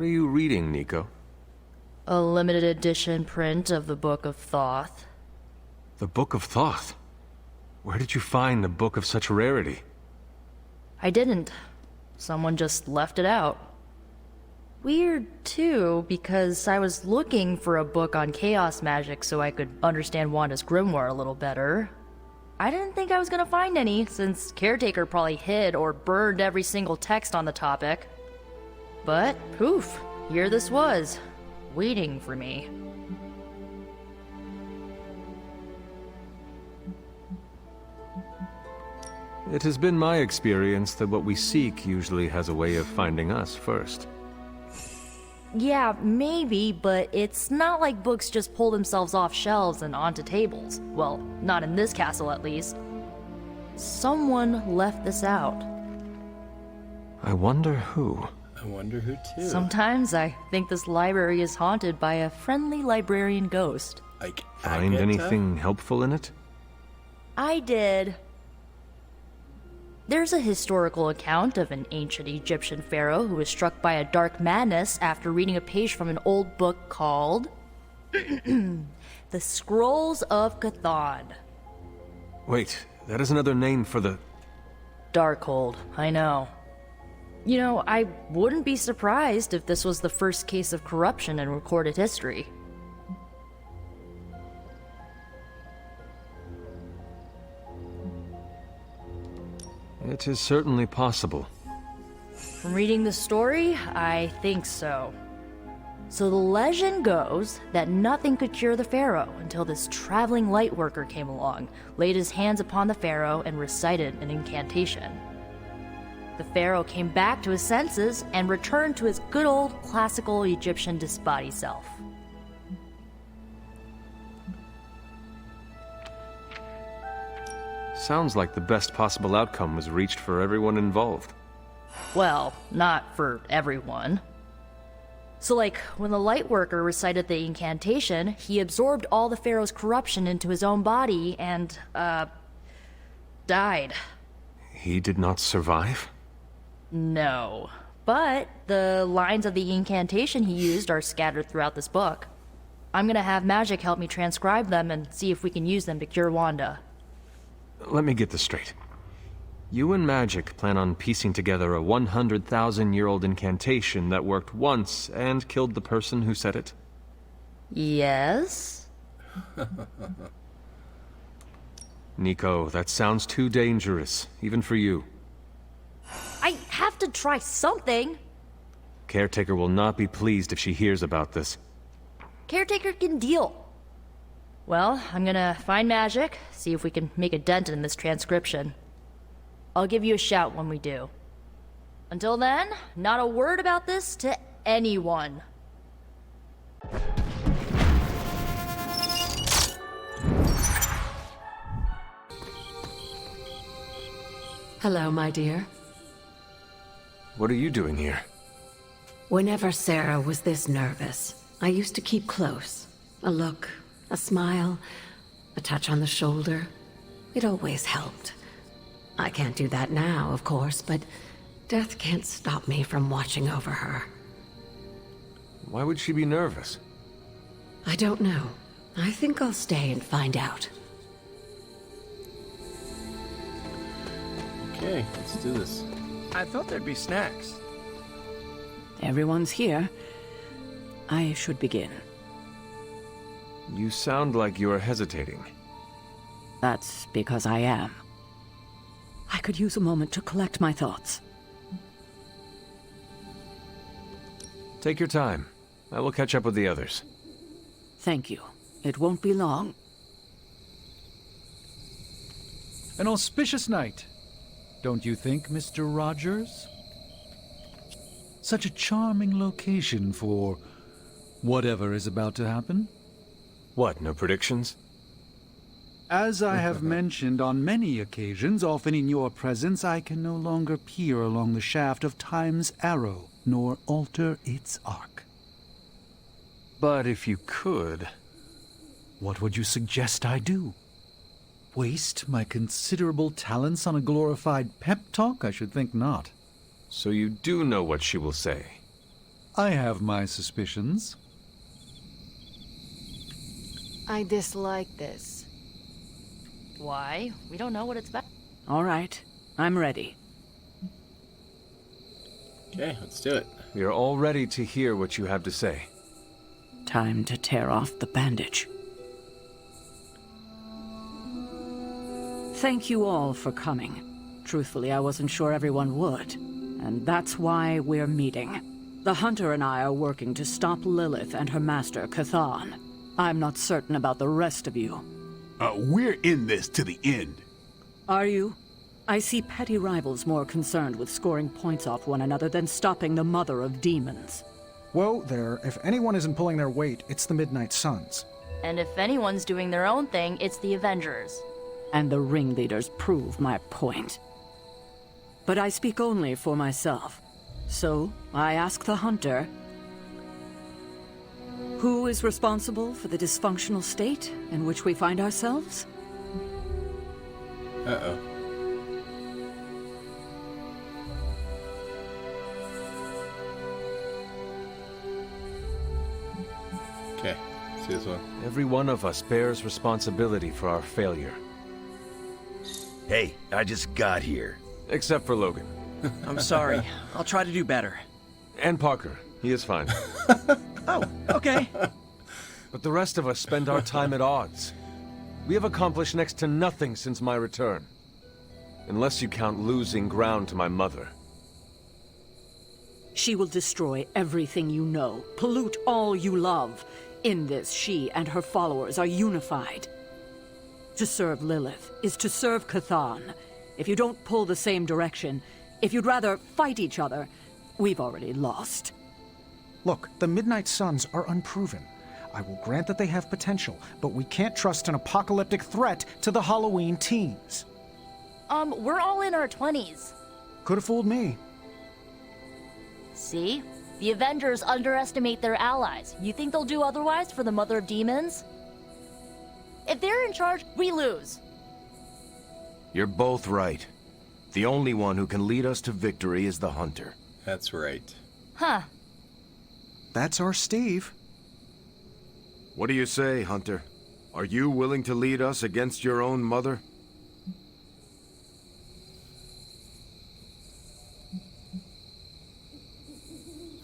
What are you reading, Nico? A limited edition print of the Book of Thoth. The Book of Thoth? Where did you find a book of such rarity? I didn't. Someone just left it out. Weird, too, because I was looking for a book on chaos magic so I could understand Wanda's grimoire a little better. I didn't think I was gonna find any, since Caretaker probably hid or burned every single text on the topic. But, poof, here this was, waiting for me. It has been my experience that what we seek usually has a way of finding us first. Yeah, maybe, but it's not like books just pull themselves off shelves and onto tables. Well, not in this castle at least. Someone left this out. I wonder who. I wonder who too. Sometimes I think this library is haunted by a friendly librarian ghost. Like Find Agatha? anything helpful in it? I did. There's a historical account of an ancient Egyptian pharaoh who was struck by a dark madness after reading a page from an old book called The Scrolls of Cthon. Wait, that is another name for the... Darkhold, I know. You know, I wouldn't be surprised if this was the first case of corruption in recorded history. It is certainly possible. From reading the story, I think so. So the legend goes that nothing could cure the pharaoh until this traveling light worker came along, laid his hands upon the pharaoh, and recited an incantation. The pharaoh came back to his senses and returned to his good old classical Egyptian disembodied self. Sounds like the best possible outcome was reached for everyone involved. Well, not for everyone. So like, when the light worker recited the incantation, he absorbed all the pharaoh's corruption into his own body and, died. He did not survive? No. But the lines of the incantation he used are scattered throughout this book. I'm gonna have Magic help me transcribe them and see if we can use them to cure Wanda. Let me get this straight. You and Magic plan on piecing together a 100,000-year-old incantation that worked once and killed the person who said it? Yes? Nico, that sounds too dangerous, even for you. I have to try something! Caretaker will not be pleased if she hears about this. Caretaker can deal. Well, I'm gonna find Magic, see if we can make a dent in this transcription. I'll give you a shout when we do. Until then, not a word about this to anyone. Hello, my dear. What are you doing here? Whenever Sarah was this nervous, I used to keep close. A look, a smile, a touch on the shoulder. It always helped. I can't do that now, of course, but death can't stop me from watching over her. Why would she be nervous? I don't know. I think I'll stay and find out. Okay, let's do this. I thought there'd be snacks. Everyone's here. I should begin. You sound like you are hesitating. That's because I am. I could use a moment to collect my thoughts. Take your time. I will catch up with the others. Thank you. It won't be long. An auspicious night, don't you think, Mr. Rogers? Such a charming location for whatever is about to happen. What, no predictions? As I have mentioned on many occasions, often in your presence, I can no longer peer along the shaft of Time's arrow, nor alter its arc. But if you could... What would you suggest I do? Waste my considerable talents on a glorified pep talk? I should think not. So you do know what she will say. I have my suspicions. I dislike this. Why? We don't know what it's about. All right, I'm ready. Okay, let's do it. We are all ready to hear what you have to say. Time to tear off the bandage. Thank you all for coming. Truthfully, I wasn't sure everyone would. And that's why we're meeting. The Hunter and I are working to stop Lilith and her master, Cathan. I'm not certain about the rest of you. We're in this to the end. Are you? I see petty rivals more concerned with scoring points off one another than stopping the mother of demons. Whoa there, if anyone isn't pulling their weight, it's the Midnight Suns. And if anyone's doing their own thing, it's the Avengers. And the ringleaders prove my point. But I speak only for myself. So, I ask the Hunter, who is responsible for the dysfunctional state in which we find ourselves? Uh-oh. Okay, let's do this one. Every one of us bears responsibility for our failure. Hey, I just got here. Except for Logan. I'm sorry. I'll try to do better. And Parker. He is fine. Oh, okay. But the rest of us spend our time at odds. We have accomplished next to nothing since my return. Unless you count losing ground to my mother. She will destroy everything you know, pollute all you love. In this, she and her followers are unified. To serve Lilith is to serve Cathan. If you don't pull the same direction, if you'd rather fight each other, we've already lost. Look, the Midnight Suns are unproven. I will grant that they have potential, but we can't trust an apocalyptic threat to the Halloween teens. We're all in our 20s. Could have fooled me. See? The Avengers underestimate their allies. You think they'll do otherwise for the Mother of Demons? If they're in charge, we lose. You're both right. The only one who can lead us to victory is the Hunter. That's right. Huh. That's our Steve. What do you say, Hunter? Are you willing to lead us against your own mother?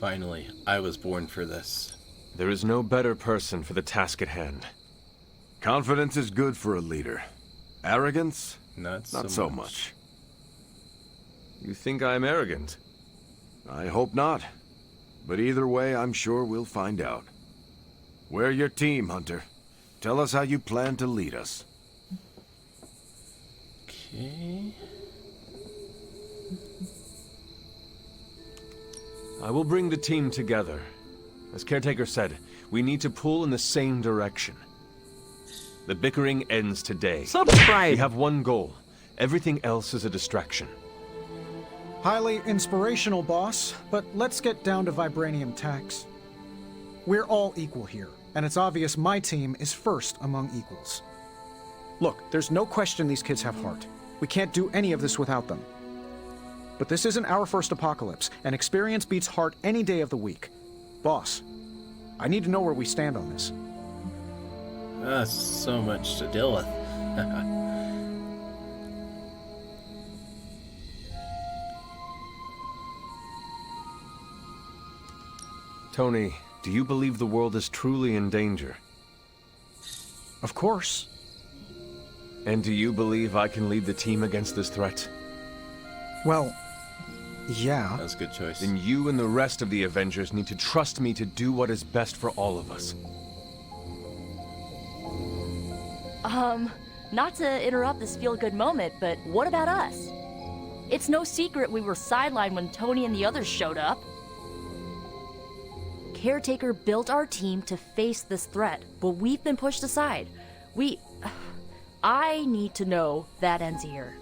Finally, I was born for this. There is no better person for the task at hand. Confidence is good for a leader. Arrogance? Not Not so much. You think I'm arrogant? I hope not. But either way, I'm sure we'll find out. We're your team, Hunter. Tell us how you plan to lead us. Okay. I will bring the team together. As Caretaker said, we need to pull in the same direction. The bickering ends today. We Subscribe. have one goal. Everything else is a distraction. Highly inspirational, boss, but let's get down to vibranium tax. We're all equal here, and it's obvious my team is first among equals. Look, there's no question these kids have heart. We can't do any of this without them. But this isn't our first apocalypse, and experience beats heart any day of the week. Boss, I need to know where we stand on this. So much to deal with. Tony, do you believe the world is truly in danger? Of course. And do you believe I can lead the team against this threat? Well, yeah. That's a good choice. Then you and the rest of the Avengers need to trust me to do what is best for all of us. Not to interrupt this feel-good moment, but what about us? It's no secret we were sidelined when Tony and the others showed up. Caretaker built our team to face this threat, but we've been pushed aside. I need to know that ends here.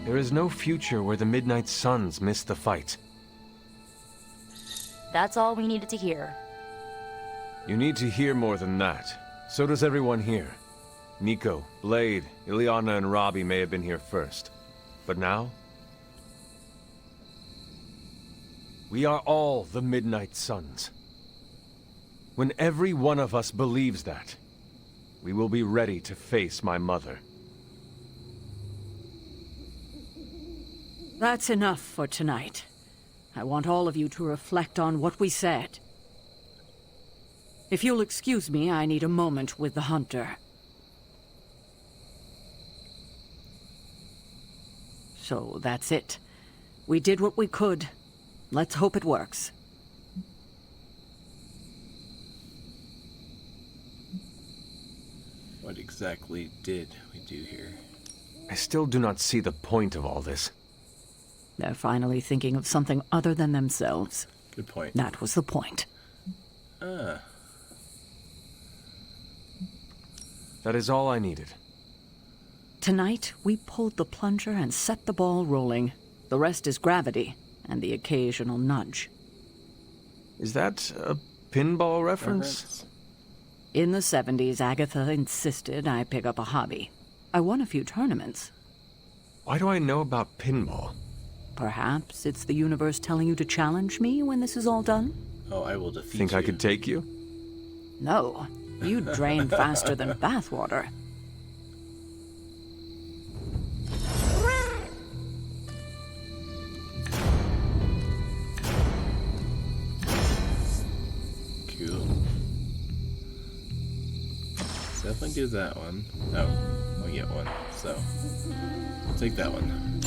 There is no future where the Midnight Suns miss the fight. That's all we needed to hear. You need to hear more than that. So does everyone here. Nico, Blade, Ileana, and Robbie may have been here first. But now? We are all the Midnight Suns. When every one of us believes that, we will be ready to face my mother. That's enough for tonight. I want all of you to reflect on what we said. If you'll excuse me, I need a moment with the hunter. So that's it. We did what we could. Let's hope it works. What exactly did we do here? I still do not see the point of all this. They're finally thinking of something other than themselves. Good point. That was the point. Ah. That is all I needed. Tonight, we pulled the plunger and set the ball rolling. The rest is gravity and the occasional nudge. Is that a pinball reference? In the 70s, Agatha insisted I pick up a hobby. I won a few tournaments. Why do I know about pinball? Perhaps it's the universe telling you to challenge me when this is all done? Oh, I will defeat Think you. I could take you? No, you drain faster than bathwater. Cool. Definitely do that one. Oh, I'll get one. So, I'll take that one.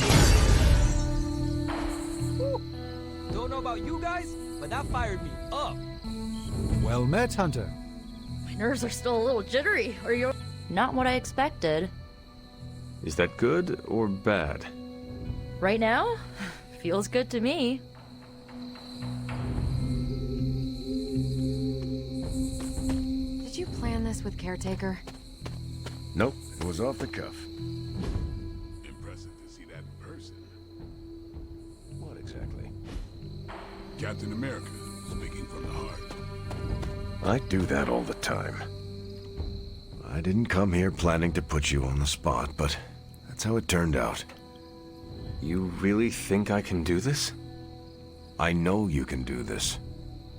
Don't know about you guys, but that fired me up. Well met, Hunter. My nerves are still a little jittery. Are you... Not what I expected. Is that good or bad? Right now? Feels good to me. Did you plan this with Caretaker? Nope, it was off the cuff. Impressive to see that in person. What exactly? Captain America, speaking from the heart. I do that all the time. I didn't come here planning to put you on the spot, but that's how it turned out. You really think I can do this? I know you can do this,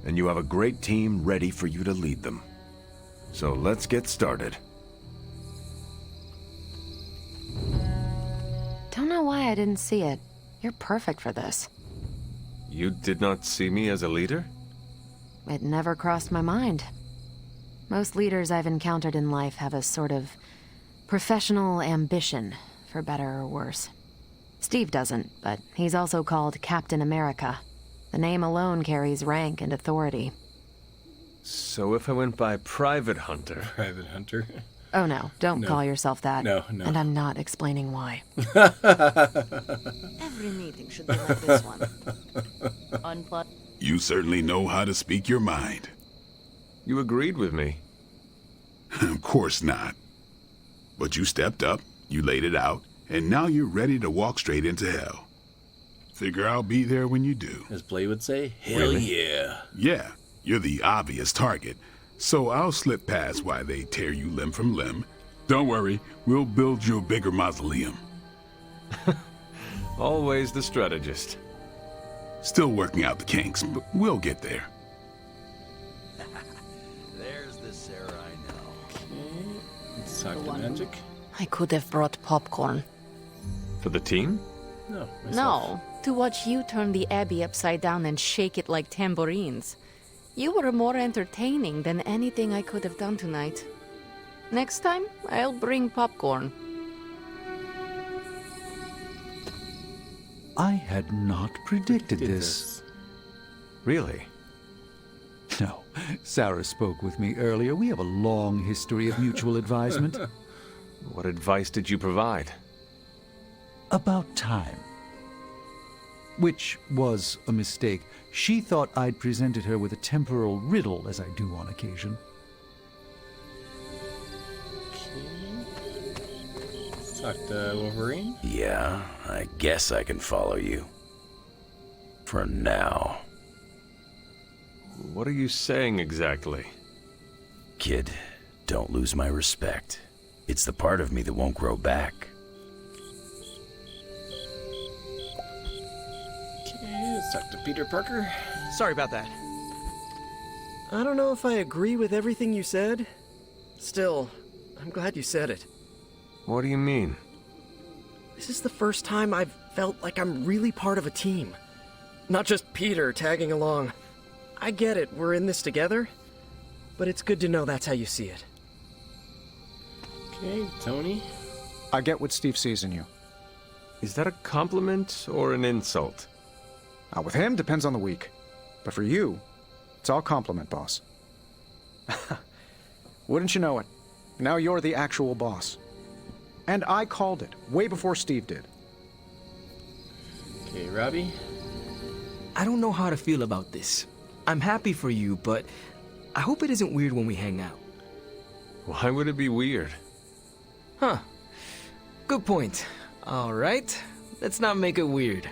and you have a great team ready for you to lead them. So let's get started. Don't know why I didn't see it. You're perfect for this. You did not see me as a leader? It never crossed my mind. Most leaders I've encountered in life have a sort of professional ambition, for better or worse. Steve doesn't, but he's also called Captain America. The name alone carries rank and authority. So if I went by Private Hunter... Private Hunter? Oh no, don't No. call yourself that. No. And I'm not explaining why. Every meeting should be like this one. Unplugged. You certainly know how to speak your mind. You agreed with me. Of course not. But you stepped up, you laid it out, and now you're ready to walk straight into hell. Figure I'll be there when you do. As Blade would say, hell Really? yeah. Yeah, you're the obvious target, so I'll slip past why they tear you limb from limb. Don't worry, we'll build you a bigger mausoleum. Always the strategist. Still working out the kinks, but we'll get there. There's the Sarah I know. Let's talk to Magic. I could have brought popcorn. For the team? No, myself. No, to watch you turn the Abbey upside down and shake it like tambourines. You were more entertaining than anything I could have done tonight. Next time, I'll bring popcorn. I had not predicted Did this. Really? No, Sarah spoke with me earlier. We have a long history of mutual advisement. What advice did you provide? About time. Which was a mistake. She thought I'd presented her with a temporal riddle, as I do on occasion. Talk to Wolverine. Yeah, I guess I can follow you. For now. What are you saying exactly? Kid, don't lose my respect. It's the part of me that won't grow back. Okay, let's talk to Peter Parker. Sorry about that. I don't know if I agree with everything you said. Still, I'm glad you said it. What do you mean? This is the first time I've felt like I'm really part of a team. Not just Peter tagging along. I get it, we're in this together. But it's good to know that's how you see it. Okay, Tony. I get what Steve sees in you. Is that a compliment or an insult? With him, depends on the week. But for you, it's all compliment, boss. Wouldn't you know it? Now you're the actual boss. And I called it, way before Steve did. Okay, Robbie. I don't know how to feel about this. I'm happy for you, but I hope it isn't weird when we hang out. Why would it be weird? Huh. Good point. All right. Let's not make it weird.